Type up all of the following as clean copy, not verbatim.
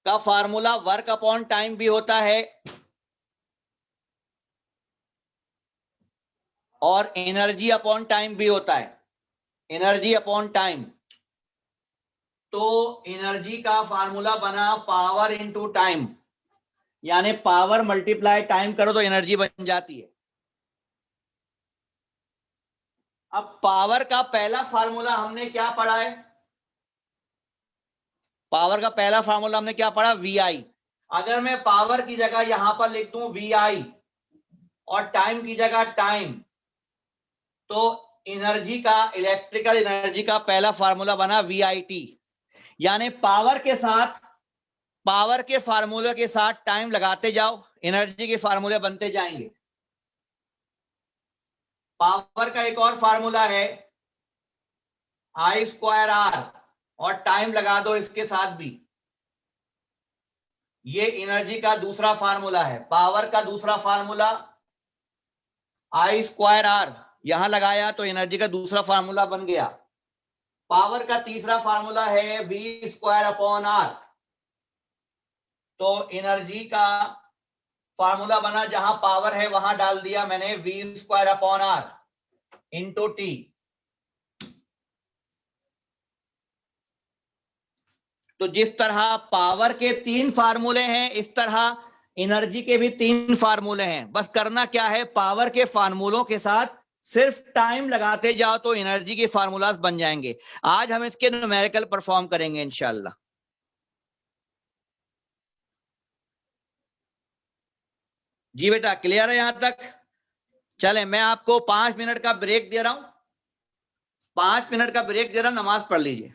का formula work upon time भी होता है और एनर्जी अपॉन टाइम भी होता है, एनर्जी अपॉन टाइम। तो एनर्जी का फार्मूला बना पावर इनटू टाइम, यानी पावर मल्टीप्लाई टाइम करो तो एनर्जी बन जाती है। अब पावर का पहला फार्मूला हमने क्या पढ़ा है? पावर का पहला फार्मूला हमने क्या पढ़ा? वी आई। अगर मैं पावर की जगह यहां पर लिख दूं वी आई और टाइम की जगह टाइम, तो एनर्जी का, इलेक्ट्रिकल एनर्जी का पहला फार्मूला बना वी आई टी। यानी पावर के साथ, पावर के फार्मूले के साथ टाइम लगाते जाओ, एनर्जी के फार्मूले बनते जाएंगे। पावर का एक और फार्मूला है आई स्क्वायर आर, और टाइम लगा दो इसके साथ भी। ये एनर्जी का दूसरा फार्मूला है। पावर का दूसरा फार्मूला आई स्क्वायर आर, यहां लगाया तो एनर्जी का दूसरा फार्मूला बन गया। पावर का तीसरा फार्मूला है वी स्क्वायर अपॉन आर, तो एनर्जी का फार्मूला बना, जहां पावर है वहां डाल दिया मैंने V square upon R into T. तो जिस तरह पावर के 3 फार्मूले हैं, इस तरह एनर्जी के भी 3 फार्मूले हैं। बस करना क्या है, पावर के फार्मूलों के साथ सिर्फ टाइम लगाते जाओ तो एनर्जी के फार्मूलाज बन जाएंगे। आज हम इसके न्यूमेरिकल परफॉर्म करेंगे इंशाल्लाह। जी बेटा, क्लियर है यहां तक? चले, मैं आपको 5 मिनट का ब्रेक दे रहा हूं, 5 मिनट का ब्रेक दे रहा हूं, नमाज पढ़ लीजिए।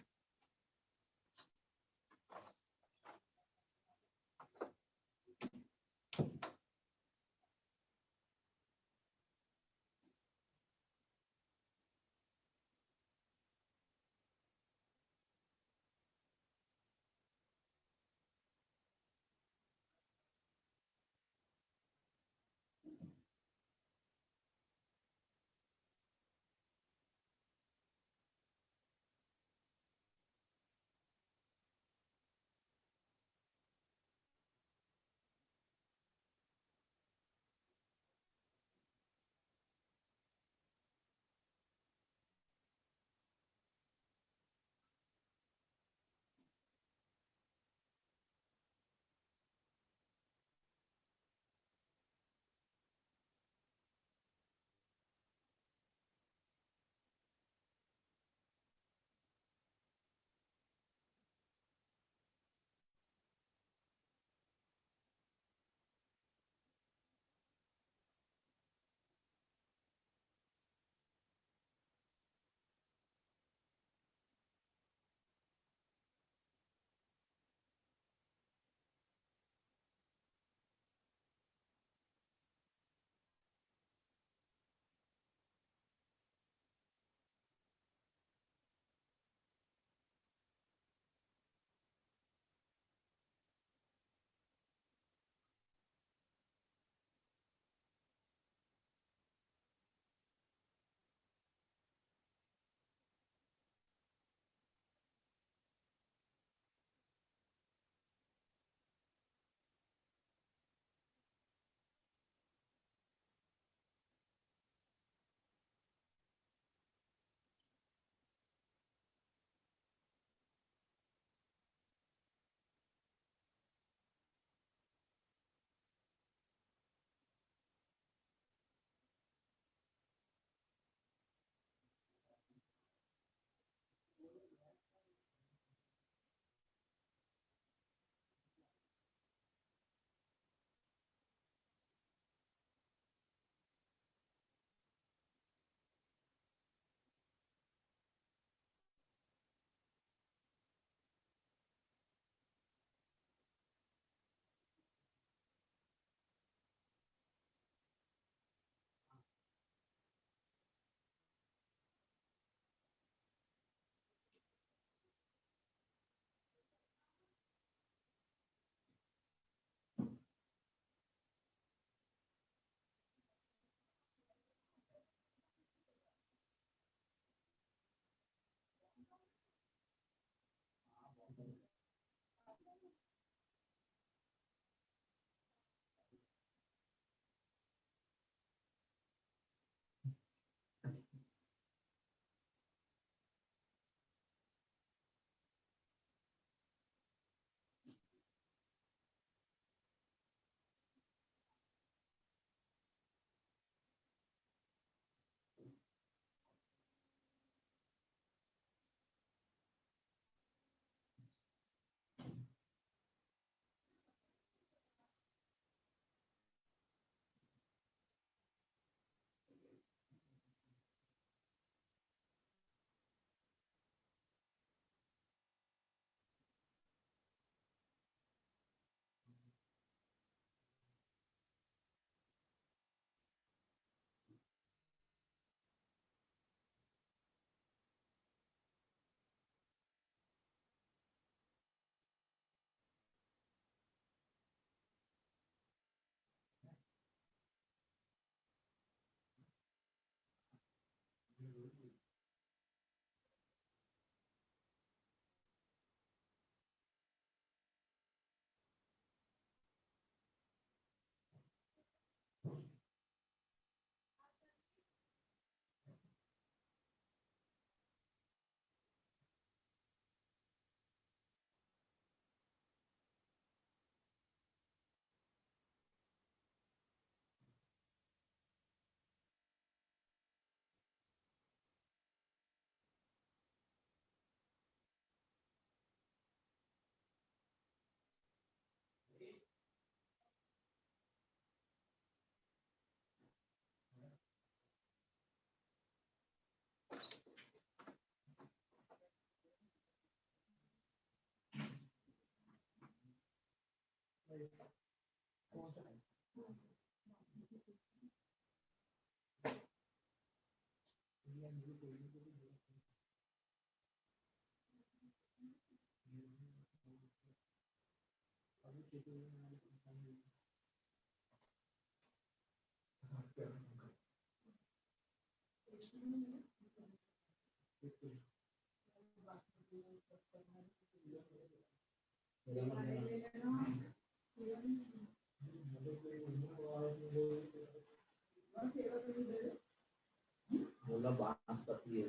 बोला बात पतली है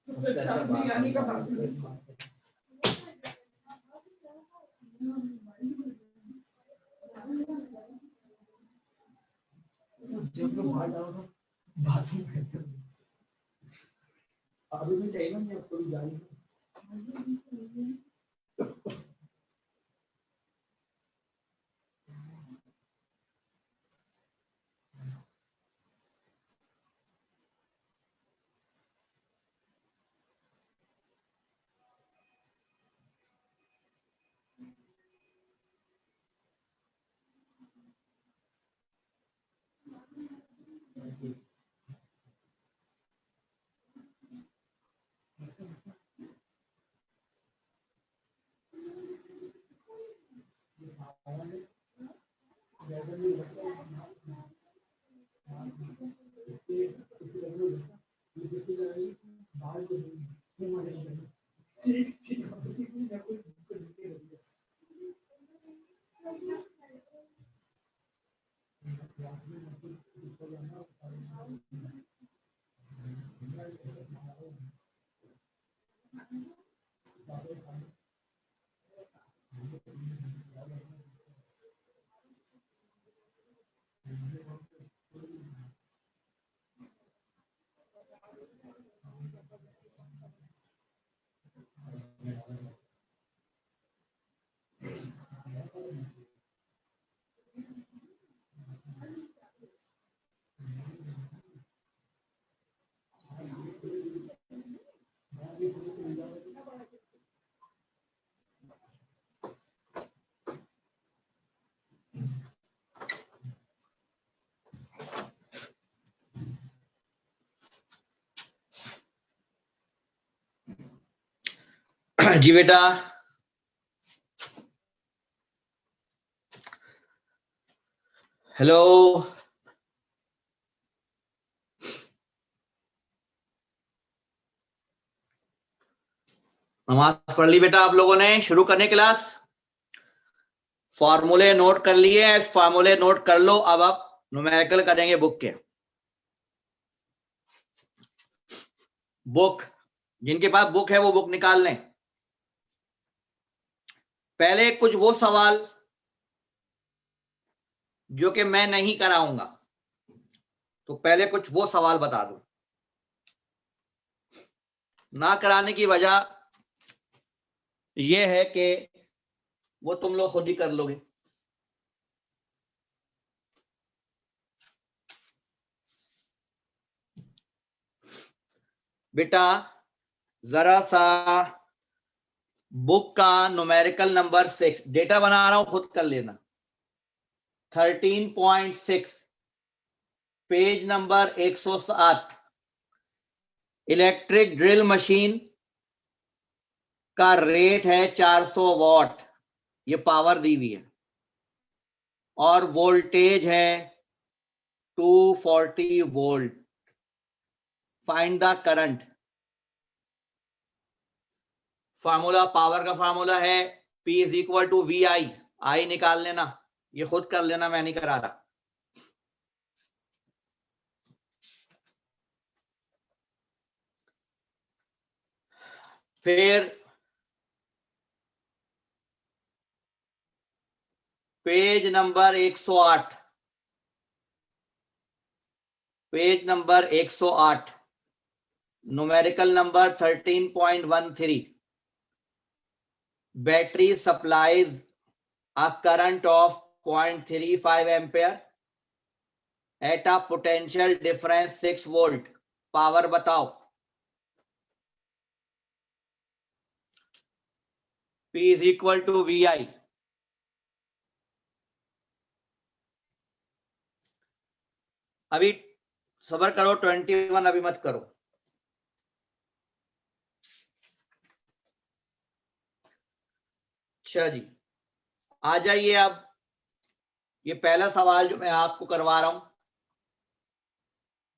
सबसे अच्छा बिरयानी का जब लोग बाहर डालो तो बाथरूम करते हैं अभी भी चाहिए ना थोड़ी जाली जी बेटा हेलो नमाज पढ़ ली बेटा आप लोगों ने शुरू करने क्लास फॉर्मूले नोट कर लिए फॉर्मूले नोट कर लो अब आप न्यूमेरिकल करेंगे बुक के बुक जिनके पास बुक है वो बुक निकाल लें पहले कुछ वो सवाल जो कि मैं नहीं कराऊंगा तो पहले कुछ वो सवाल बता दूं ना कराने की वजह यह है कि वो तुम लोग खुद ही कर लोगे बेटा जरा सा बुक का न्यूमेरिकल नंबर 6 डेटा बना रहा हूं खुद कर लेना 13.6 page number 107 electric drill machine का रेट है 400 वॉट ये पावर दी हुई है और वोल्टेज है 240 volt find the current. Formula power का फार्मूला है P is equal to V I. I निकाल लेना, ये खुद कर लेना, मैं नहीं करा रहा। फिर page number 108, page number 108, numerical number 13.13। Battery supplies a current of 0.35 ampere at a potential difference 6 volt। Power बताओ। P is equal to VI। अभी सबर करो, 21 अभी मत करो। अच्छा जी, आ जाइए अब। ये पहला सवाल जो मैं आपको करवा रहा हूं,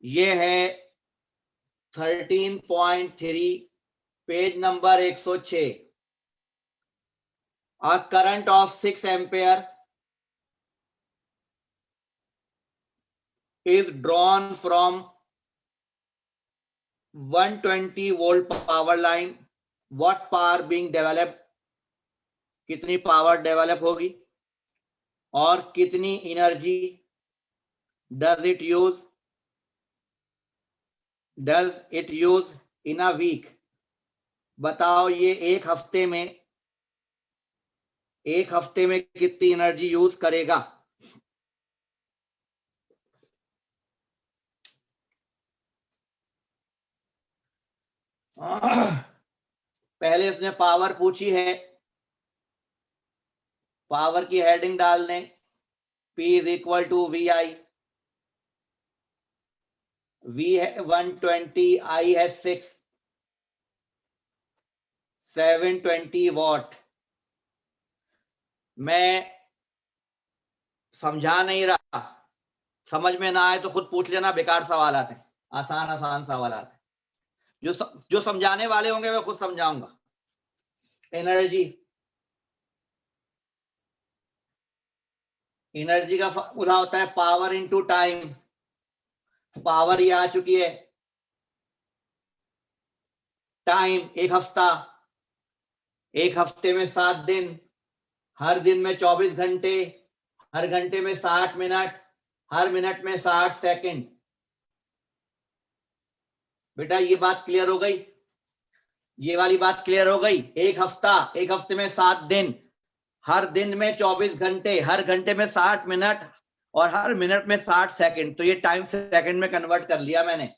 ये है 13.3, page number 106। A current of 6 ampere is drawn from 120 volt power line। What power being developed? कितनी पावर डेवलप होगी और कितनी energy does it use in a week. बताओ ये एक हफ्ते में कितनी एनर्जी यूज करेगा। पहले इसने पावर पूछी है, पावर की हेडिंग डाल दें, P is equal to V I. V है 120, I है 6, 720 वॉट। मैं समझा नहीं रहा, समझ में ना आए तो खुद पूछ लेना, बेकार सवाल आते हैं, आसान सवाल आते हैं। जो समझाने वाले होंगे मैं खुद समझाऊंगा। एनर्जी का फॉर्मूला होता है पावर इनटू टाइम। पावर ये आ चुकी है, टाइम एक हफ्ता, एक हफ्ते में 7 दिन, हर दिन में 24 घंटे, हर घंटे में 60 मिनट, हर मिनट में 60 सेकंड। बेटा ये बात क्लियर हो गई, ये वाली बात क्लियर हो गई। एक हफ्ता, एक हफ्ते में 7 दिन, हर दिन में 24 घंटे, हर घंटे में 60 मिनट और हर मिनट में 60 सेकंड। तो ये टाइम सेकंड में कन्वर्ट कर लिया मैंने,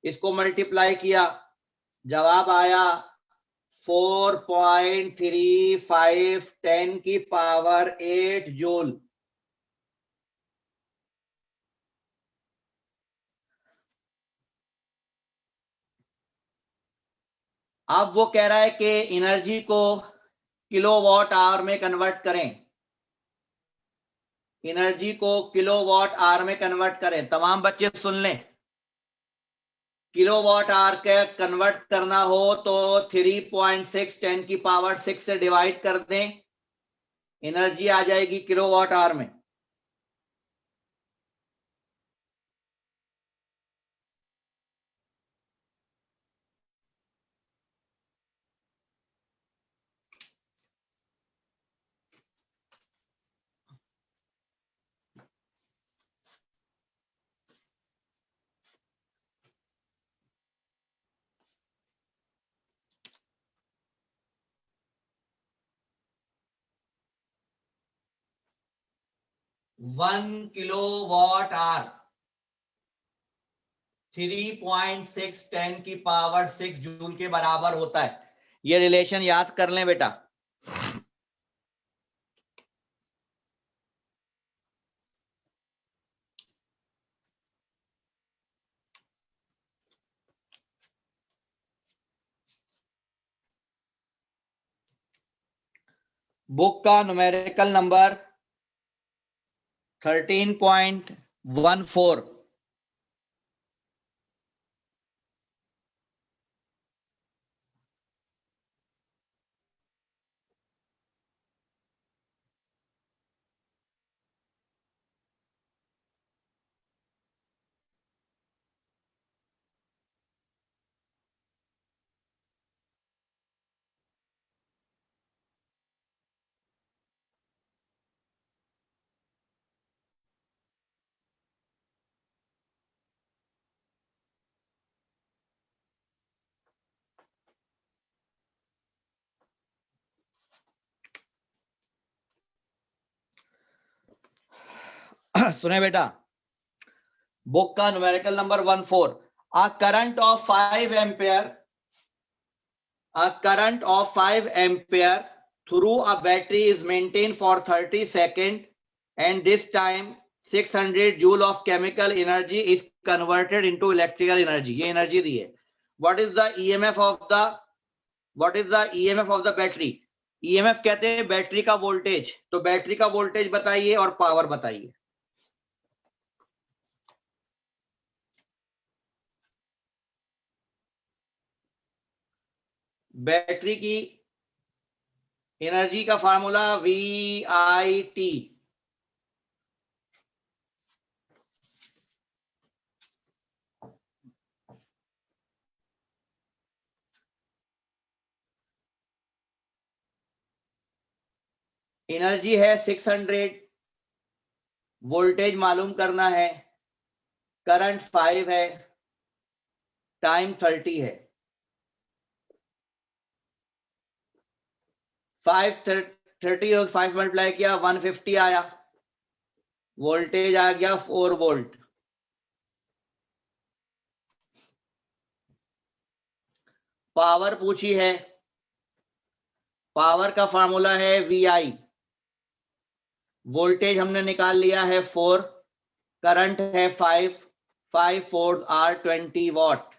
इसको मल्टीप्लाई किया, जवाब आया 4.35 10 की पावर 8 जूल। अब वो कह रहा है कि एनर्जी को किलोवाट आवर में कन्वर्ट करें, एनर्जी को किलोवाट आवर में कन्वर्ट करें। तमाम बच्चे सुन लें, किलोवाट आवर के कन्वर्ट करना हो तो 3.6 10 की पावर 6 से डिवाइड कर दें, एनर्जी आ जाएगी किलोवाट आवर में। वन किलोवाट आवर 3.6 10 की पावर 6 जूल के बराबर होता है। ये रिलेशन याद कर लें बेटा। बुक का न्यूमेरिकल नंबर 13.14, सुने बेटा, बुक का numerical number 14, a current of 5 ampere through a battery is maintained for 30 seconds, and this time 600 joule of chemical energy is converted into electrical energy. ये एनर्जी दी है. What is the EMF of the battery? EMF कहते हैं battery का voltage. तो battery का voltage बताइए और power बताइए. बैटरी की एनर्जी का फार्मूला VIT. एनर्जी है 600, वोल्टेज मालूम करना है, करंट 5 है, टाइम 30 है. 530 और 5 मल्टीप्लाई किया 150 आया, वोल्टेज आ गया 4 वोल्ट. पावर पूछी है, पावर का फार्मूला है VI. वोल्टेज हमने निकाल लिया है 4, करंट है 5 4 are 20 वॉट.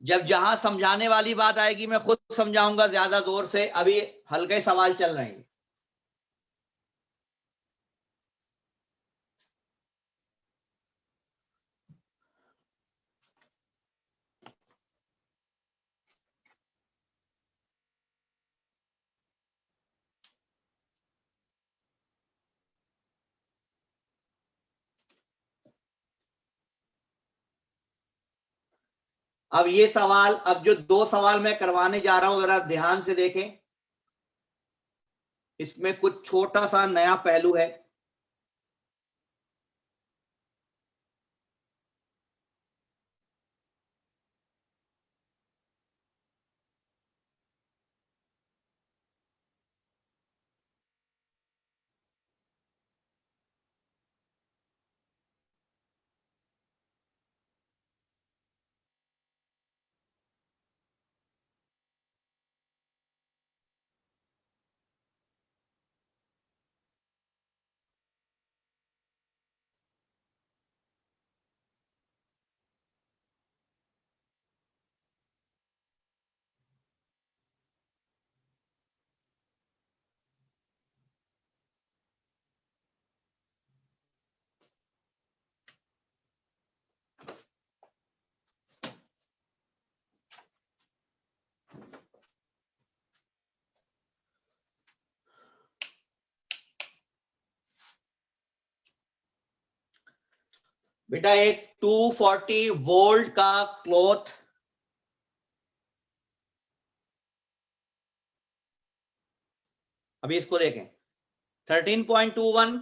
जब जहां समझाने वाली बात आएगी मैं खुद समझाऊंगा ज्यादा जोर से. अभी हल्के सवाल चल रहे हैं. अब ये सवाल, अब जो 2 सवाल मैं करवाने जा रहा हूं जरा ध्यान से देखें. इसमें कुछ छोटा सा नया पहलू है. बेटा एक 240 वोल्ट का क्लॉथ अभी इसको देखें 13.21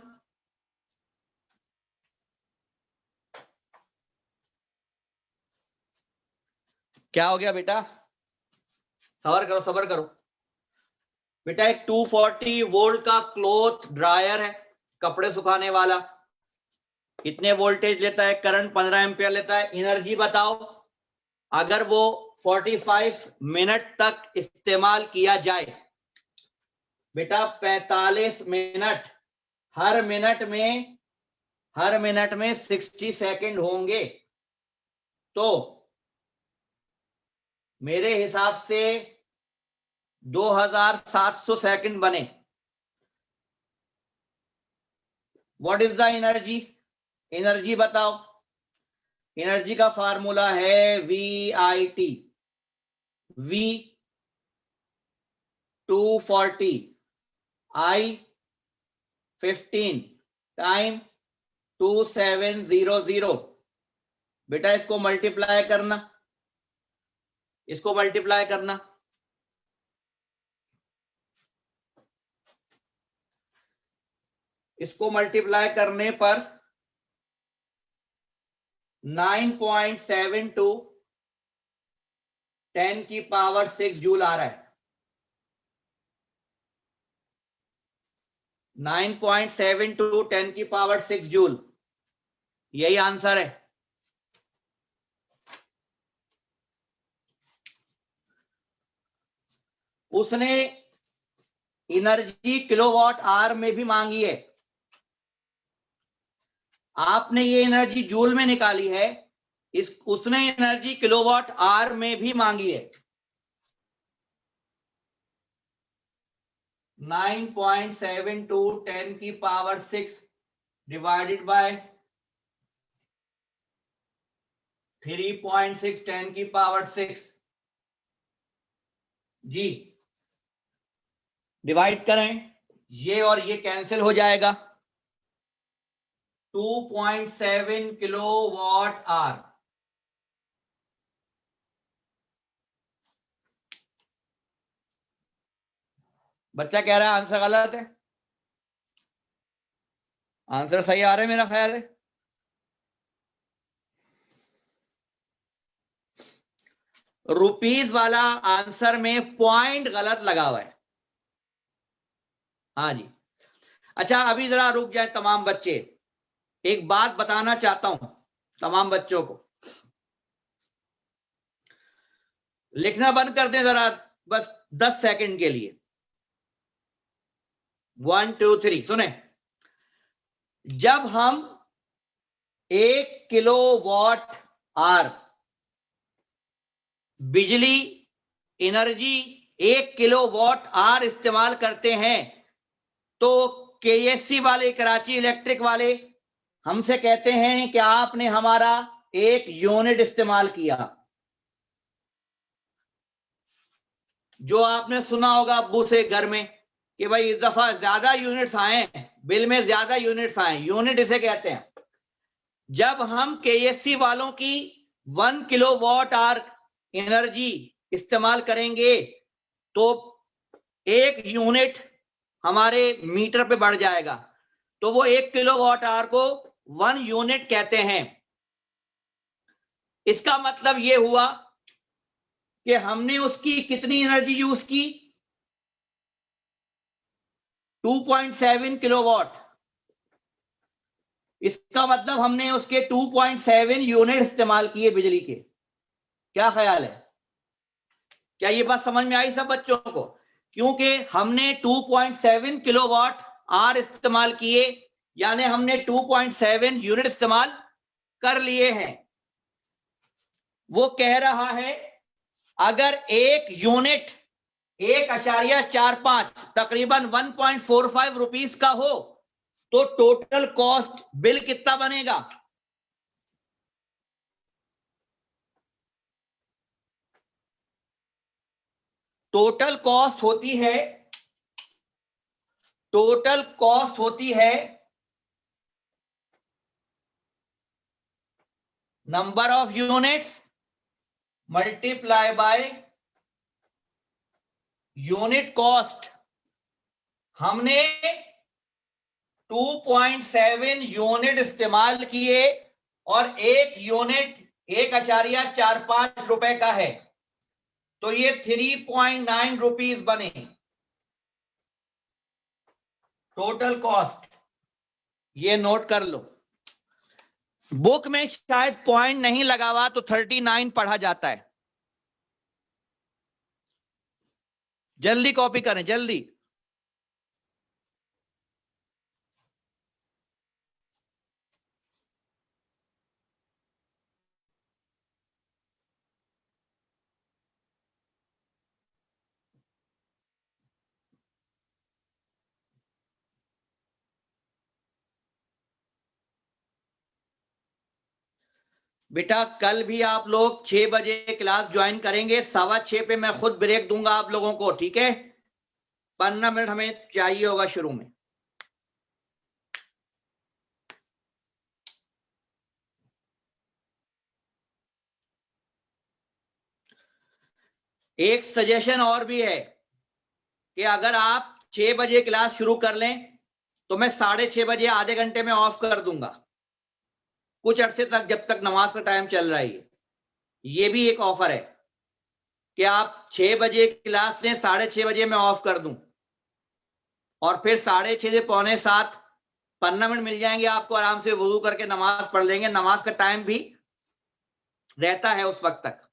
क्या हो गया बेटा? सबर करो बेटा. एक 240 वोल्ट का क्लॉथ ड्रायर है, कपड़े सुखाने वाला. कितने वोल्टेज लेता है? करंट 15 एम्पियर लेता है. एनर्जी बताओ. अगर वो 45 मिनट तक इस्तेमाल किया जाए बेटा 45 मिनट, हर मिनट में 60 सेकंड होंगे. तो मेरे हिसाब से 2700 सेकंड बने. What is the energy? Energy बताओ. एनर्जी का फार्मूला है VIT. V 240, I 15, time 2700. बेटा इसको मल्टीप्लाई करना, इसको मल्टीप्लाई करना. इसको मल्टीप्लाई करने पर 9.72 10 की पावर 6 जूल आ रहा है. 9.72 10 की पावर 6 जूल, यही आंसर है। उसने एनर्जी किलोवाट आवर में भी मांगी है, आपने ये एनर्जी जूल में निकाली है, उसने एनर्जी किलोवाट आवर में भी मांगी है। 9.72 10 की पावर 6 डिवाइडेड बाय 3.6 10 की पावर 6 जी, डिवाइड करें, ये और ये कैंसिल हो जाएगा। 2.7 किलोवाट आवर। बच्चा कह रहा है आंसर गलत है, आंसर सही आ रहा है मेरा ख्याल है। रुपीज वाला आंसर में पॉइंट गलत लगा हुआ है। हाँ जी, अच्छा अभी जरा रुक जाए तमाम बच्चे, एक बात बताना चाहता हूं तमाम बच्चों को, लिखना बंद कर दें जरा बस 10 सेकंड के लिए। 1 2 3 सुने, जब हम 1 किलोवाट आवर बिजली एनर्जी 1 किलोवाट आवर इस्तेमाल करते हैं तो केएससी वाले, कराची इलेक्ट्रिक वाले हमसे कहते हैं कि आपने हमारा 1 यूनिट इस्तेमाल किया। जो आपने सुना होगा अब्बू से घर में कि भाई इस दफा ज्यादा यूनिट्स आए, बिल में ज्यादा यूनिट्स आए, यूनिट इसे कहते हैं। जब हम केएससी वालों की 1 किलोवाट आवर एनर्जी इस्तेमाल करेंगे तो 1 यूनिट हमारे मीटर पे बढ़ जाएगा, तो वो 1 किलोवाट आवर को 1 यूनिट कहते हैं। इसका मतलब ये हुआ कि हमने उसकी कितनी एनर्जी यूज की, 2.7 किलोवाट। इसका मतलब हमने उसके 2.7 यूनिट इस्तेमाल किए बिजली के। क्या ख्याल है, क्या ये बात समझ में आई सब बच्चों को? क्योंकि हमने 2.7 किलोवाट आवर इस्तेमाल किए, यानी हमने 2.7 यूनिट इस्तेमाल कर लिए हैं। वो कह रहा है अगर 1 यूनिट 1.45 तकरीबन 1.45 रुपीस का हो तो टोटल कॉस्ट बिल कितना बनेगा? टोटल कॉस्ट होती है number of units multiply by unit cost. हमने 2.7 यूनिट इस्तेमाल किए और 1 यूनिट 1.45 रुपए का है, तो ये 3.9 रुपीस बने टोटल कॉस्ट। ये नोट कर लो, बुक में शायद पॉइंट नहीं लगा हुआ तो 39 पढ़ा जाता है। जल्दी कॉपी करें जल्दी। बेटा कल भी आप लोग 6 बजे क्लास ज्वाइन करेंगे, 6:15 पे मैं खुद ब्रेक दूंगा आप लोगों को, ठीक है? 15 मिनट हमें चाहिए होगा शुरू में। एक सजेशन और भी है कि अगर आप 6 बजे क्लास शुरू कर लें तो मैं 6:30 बजे आधे घंटे में ऑफ कर दूंगा कुछ अरसे तक, जब तक नमाज का टाइम चल रहा है। ये भी एक ऑफर है कि आप 6 बजे क्लास लें, 6:30 बजे मैं ऑफ कर दूं। और फिर 6:30 से 6:45 15 मिनट मिल जाएंगे आपको, आराम से वुजू करके नमाज पढ़ लेंगे। नमाज का टाइम भी रहता है उस वक्त तक।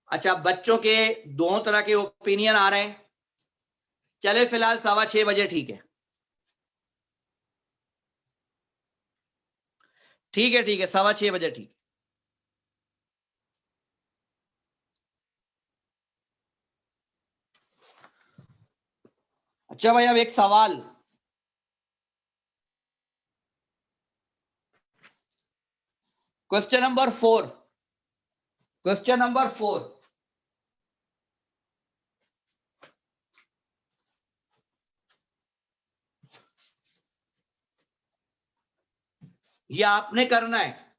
अच्छा, बच्चों के दोनों तरह के ओपिनियन आ रहे हैं। चले फिलहाल 6:15 बजे ठीक है, ठीक है, ठीक है, 6:15 बजे ठीक। अच्छा भाई, अब एक सवाल, क्वेश्चन नंबर 4, क्वेश्चन नंबर 4, ये आपने करना है।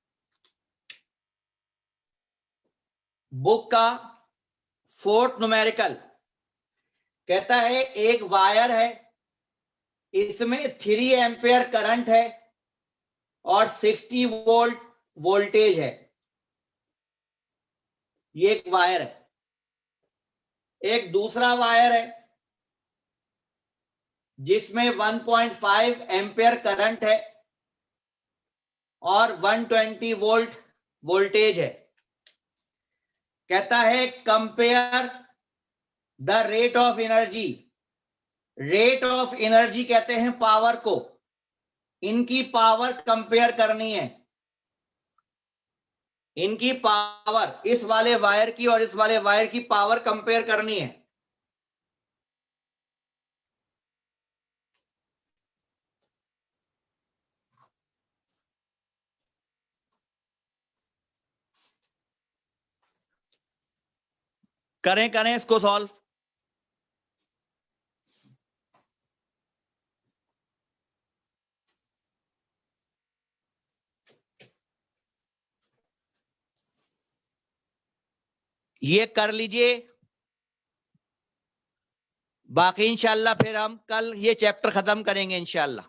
बुक का 4th न्यूमेरिकल कहता है एक वायर है, इसमें 3 एम्पेयर करंट है और 60 वोल्ट वोल्टेज है। ये एक वायर है। एक दूसरा वायर है जिसमें 1.5 एम्पेयर करंट है और 120 वोल्ट वोल्टेज है। कहता है compare the rate of energy. Rate of energy कहते हैं पावर को, इनकी पावर कंपेयर करनी है। इनकी पावर, इस वाले वायर की और इस वाले वायर की पावर कंपेयर करनी है। करें करें इसको सॉल्व। ये कर लीजिए, बाकी इंशाल्लाह फिर हम कल ये चैप्टर खत्म करेंगे इंशाल्लाह।